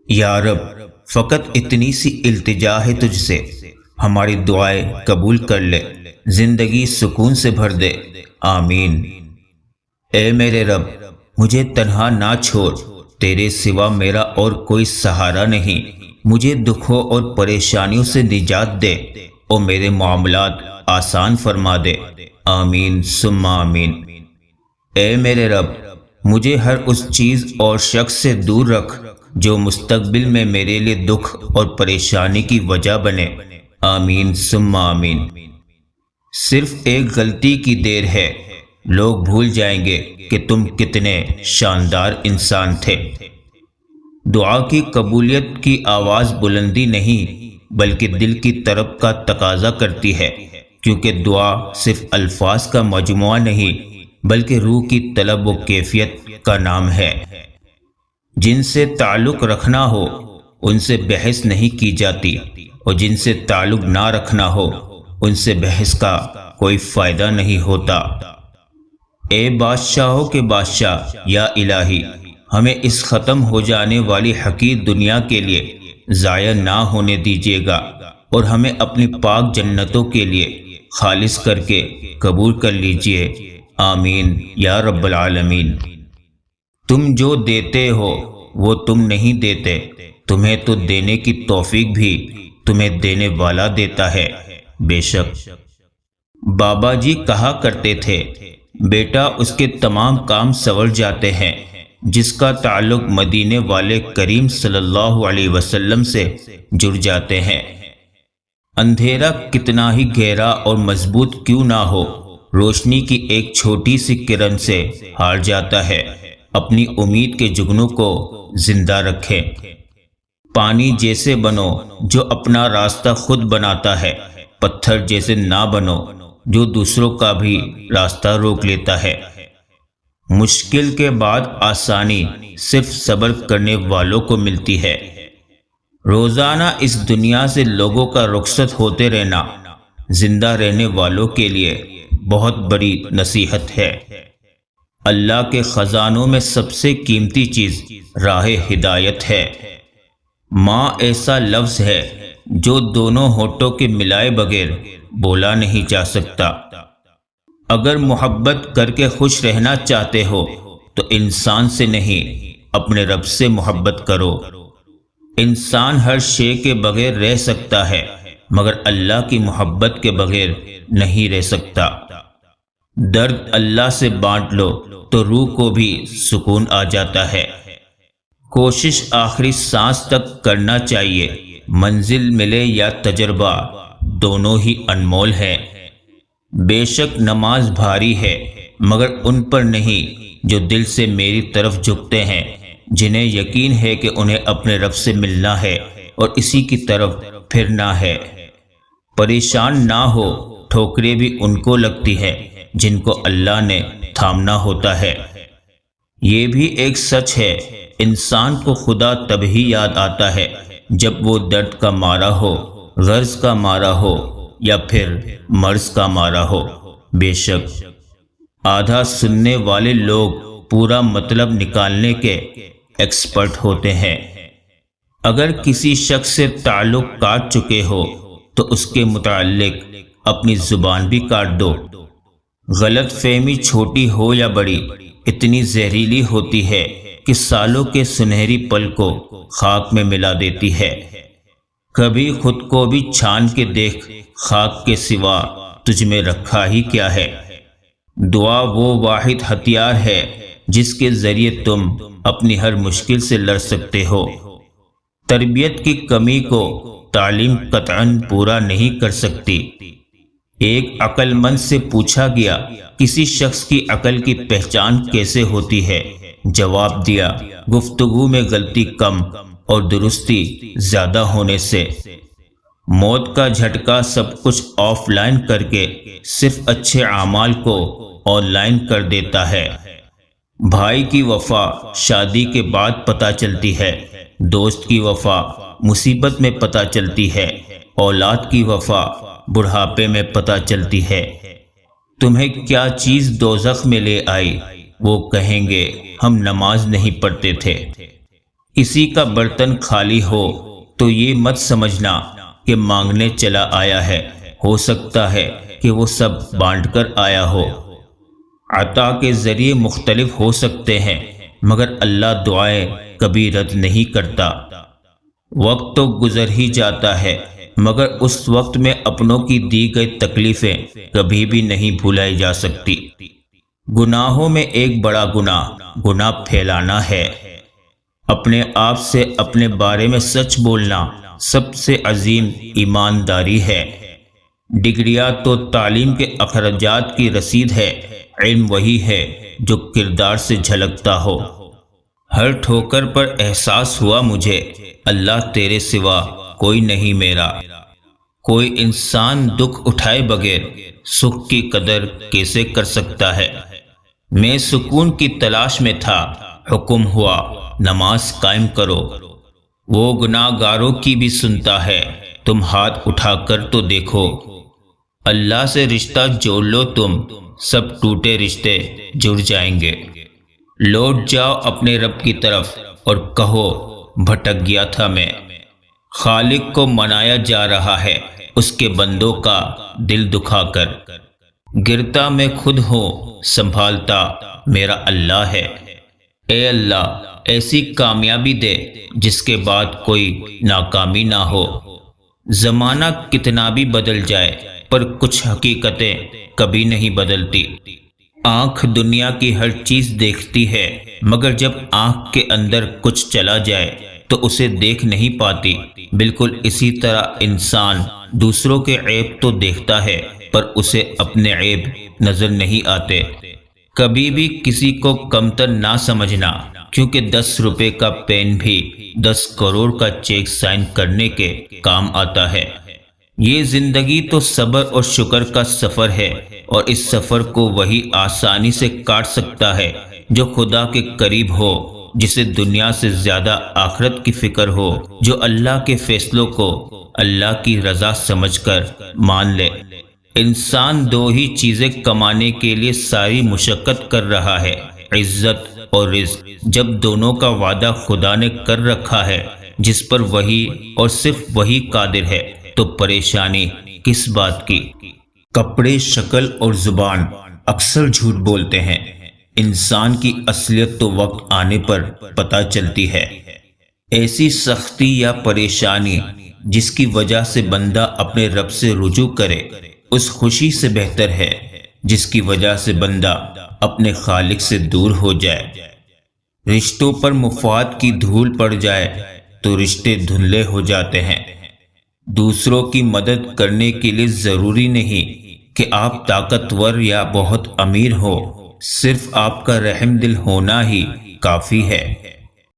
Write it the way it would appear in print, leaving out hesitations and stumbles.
یا رب، فقط اتنی سی التجا ہے تجھ سے، ہماری دعائیں قبول کر لے، زندگی سکون سے بھر دے، آمین۔ اے میرے رب، مجھے تنہا نہ چھوڑ، تیرے سوا میرا اور کوئی سہارا نہیں، مجھے دکھوں اور پریشانیوں سے نجات دے اور میرے معاملات آسان فرما دے، آمین ثم آمین۔ اے میرے رب، مجھے ہر اس چیز اور شخص سے دور رکھ جو مستقبل میں میرے لیے دکھ اور پریشانی کی وجہ بنے، آمین ثم آمین۔ صرف ایک غلطی کی دیر ہے، لوگ بھول جائیں گے کہ تم کتنے شاندار انسان تھے۔ دعا کی قبولیت کی آواز بلندی نہیں بلکہ دل کی طرف کا تقاضا کرتی ہے، کیونکہ دعا صرف الفاظ کا مجموعہ نہیں بلکہ روح کی طلب و کیفیت کا نام ہے۔ جن سے تعلق رکھنا ہو ان سے بحث نہیں کی جاتی، اور جن سے تعلق نہ رکھنا ہو ان سے بحث کا کوئی فائدہ نہیں ہوتا۔ اے بادشاہوں کے بادشاہ، یا الہی، ہمیں اس ختم ہو جانے والی حقیر دنیا کے لیے ضائع نہ ہونے دیجیے گا، اور ہمیں اپنی پاک جنتوں کے لیے خالص کر کے قبول کر لیجیے، آمین یا رب العالمین۔ تم جو دیتے ہو وہ تم نہیں دیتے، تمہیں تو دینے کی توفیق بھی تمہیں دینے والا دیتا ہے، بے شک۔ بابا جی کہا کرتے تھے، بیٹا اس کے تمام کام سنور جاتے ہیں جس کا تعلق مدینے والے کریم صلی اللہ علیہ وسلم سے جڑ جاتے ہیں۔ اندھیرا کتنا ہی گہرا اور مضبوط کیوں نہ ہو، روشنی کی ایک چھوٹی سی کرن سے ہار جاتا ہے۔ اپنی امید کے جگنوں کو زندہ رکھیں۔ پانی جیسے بنو جو اپنا راستہ خود بناتا ہے، پتھر جیسے نہ بنو جو دوسروں کا بھی راستہ روک لیتا ہے۔ مشکل کے بعد آسانی صرف صبر کرنے والوں کو ملتی ہے۔ روزانہ اس دنیا سے لوگوں کا رخصت ہوتے رہنا زندہ رہنے والوں کے لیے بہت بڑی نصیحت ہے۔ اللہ کے خزانوں میں سب سے قیمتی چیز راہ ہدایت ہے۔ ماں ایسا لفظ ہے جو دونوں ہونٹوں کے ملائے بغیر بولا نہیں جا سکتا۔ اگر محبت کر کے خوش رہنا چاہتے ہو تو انسان سے نہیں اپنے رب سے محبت کرو۔ انسان ہر شے کے بغیر رہ سکتا ہے مگر اللہ کی محبت کے بغیر نہیں رہ سکتا۔ درد اللہ سے بانٹ لو تو روح کو بھی سکون آ جاتا ہے۔ کوشش آخری سانس تک کرنا چاہیے، منزل ملے یا تجربہ دونوں ہی انمول ہے۔ بے شک نماز بھاری ہے مگر ان پر نہیں جو دل سے میری طرف جھکتے ہیں، جنہیں یقین ہے کہ انہیں اپنے رب سے ملنا ہے اور اسی کی طرف پھرنا ہے۔ پریشان نہ ہو، ٹھوکریں بھی ان کو لگتی ہے جن کو اللہ نے تھامنا ہوتا ہے۔ یہ بھی ایک سچ ہے، انسان کو خدا تب ہی یاد آتا ہے جب وہ درد کا مارا ہو، غرض کا مارا ہو یا پھر مرض کا مارا ہو۔ بے شک آدھا سننے والے لوگ پورا مطلب نکالنے کے ایکسپرٹ ہوتے ہیں۔ اگر کسی شخص سے تعلق کاٹ چکے ہو تو اس کے متعلق اپنی زبان بھی کاٹ دو۔ غلط فہمی چھوٹی ہو یا بڑی اتنی زہریلی ہوتی ہے کہ سالوں کے سنہری پل کو خاک میں ملا دیتی ہے۔ کبھی خود کو بھی چھان کے دیکھ، خاک کے سوا تجھ میں رکھا ہی کیا ہے۔ دعا وہ واحد ہتھیار ہے جس کے ذریعے تم اپنی ہر مشکل سے لڑ سکتے ہو۔ تربیت کی کمی کو تعلیم قطعاً پورا نہیں کر سکتی۔ ایک عقل مند سے پوچھا گیا، کسی شخص کی عقل کی پہچان کیسے ہوتی ہے؟ جواب دیا، گفتگو میں غلطی کم اور درستی زیادہ ہونے سے۔ موت کا جھٹکا سب کچھ آف لائن کر کے صرف اچھے اعمال کو آن لائن کر دیتا ہے۔ بھائی کی وفا شادی کے بعد پتہ چلتی ہے، دوست کی وفا مصیبت میں پتہ چلتی ہے، اولاد کی وفا بڑھاپے میں پتہ چلتی ہے۔ تمہیں کیا چیز دوزخ میں لے آئی؟ وہ کہیں گے ہم نماز نہیں پڑھتے تھے۔ کسی کا برتن خالی ہو تو یہ مت سمجھنا کہ مانگنے چلا آیا ہے، ہو سکتا ہے کہ وہ سب بانٹ کر آیا ہو۔ عطا کے ذریعے مختلف ہو سکتے ہیں، مگر اللہ دعائیں کبھی رد نہیں کرتا۔ وقت تو گزر ہی جاتا ہے، مگر اس وقت میں اپنوں کی دی گئی تکلیفیں کبھی بھی نہیں بھلائی جا سکتی۔ گناہوں میں ایک بڑا گناہ پھیلانا ہے۔ اپنے آپ سے اپنے بارے میں سچ بولنا سب سے عظیم ایمانداری ہے۔ ڈگریاں تو تعلیم کے اخراجات کی رسید ہے، علم وہی ہے جو کردار سے جھلکتا ہو۔ ہر ٹھوکر پر احساس ہوا مجھے، اللہ تیرے سوا کوئی نہیں میرا۔ کوئی انسان دکھ اٹھائے بغیر سکھ کی قدر کیسے کر سکتا ہے؟ میں سکون کی تلاش میں تھا، حکم ہوا نماز قائم کرو۔ وہ گناہ گاروں کی بھی سنتا ہے، تم ہاتھ اٹھا کر تو دیکھو۔ اللہ سے رشتہ جوڑ لو، تم سب ٹوٹے رشتے جڑ جائیں گے۔ لوٹ جاؤ اپنے رب کی طرف اور کہو بھٹک گیا تھا میں۔ خالق کو منایا جا رہا ہے اس کے بندوں کا دل دکھا کر۔ گرتا میں خود ہوں، سنبھالتا میرا اللہ ہے۔ اے اللہ ایسی کامیابی دے جس کے بعد کوئی ناکامی نہ ہو۔ زمانہ کتنا بھی بدل جائے پر کچھ حقیقتیں کبھی نہیں بدلتی۔ آنکھ دنیا کی ہر چیز دیکھتی ہے، مگر جب آنکھ کے اندر کچھ چلا جائے تو اسے دیکھ نہیں پاتی۔ بالکل اسی طرح انسان دوسروں کے عیب تو دیکھتا ہے پر اسے اپنے عیب نظر نہیں آتے۔ کبھی بھی کسی کو کمتر نہ سمجھنا، کیونکہ 10 روپے کا پین بھی 10 کروڑ کا چیک سائن کرنے کے کام آتا ہے۔ یہ زندگی تو صبر اور شکر کا سفر ہے، اور اس سفر کو وہی آسانی سے کاٹ سکتا ہے جو خدا کے قریب ہو، جسے دنیا سے زیادہ آخرت کی فکر ہو، جو اللہ کے فیصلوں کو اللہ کی رضا سمجھ کر مان لے۔ انسان 2 ہی چیزیں کمانے کے لیے ساری مشقت کر رہا ہے، عزت اور رزق۔ جب دونوں کا وعدہ خدا نے کر رکھا ہے جس پر وہی اور صرف وہی قادر ہے، تو پریشانی کس بات کی؟ کپڑے، شکل اور زبان اکثر جھوٹ بولتے ہیں، انسان کی اصلیت تو وقت آنے پر پتہ چلتی ہے۔ ایسی سختی یا پریشانی جس کی وجہ سے بندہ اپنے رب سے رجوع کرے، اس خوشی سے بہتر ہے جس کی وجہ سے بندہ اپنے خالق سے دور ہو جائے۔ رشتوں پر مفاد کی دھول پڑ جائے تو رشتے دھندلے ہو جاتے ہیں۔ دوسروں کی مدد کرنے کے لیے ضروری نہیں کہ آپ طاقتور یا بہت امیر ہو، صرف آپ کا رحم دل ہونا ہی کافی ہے۔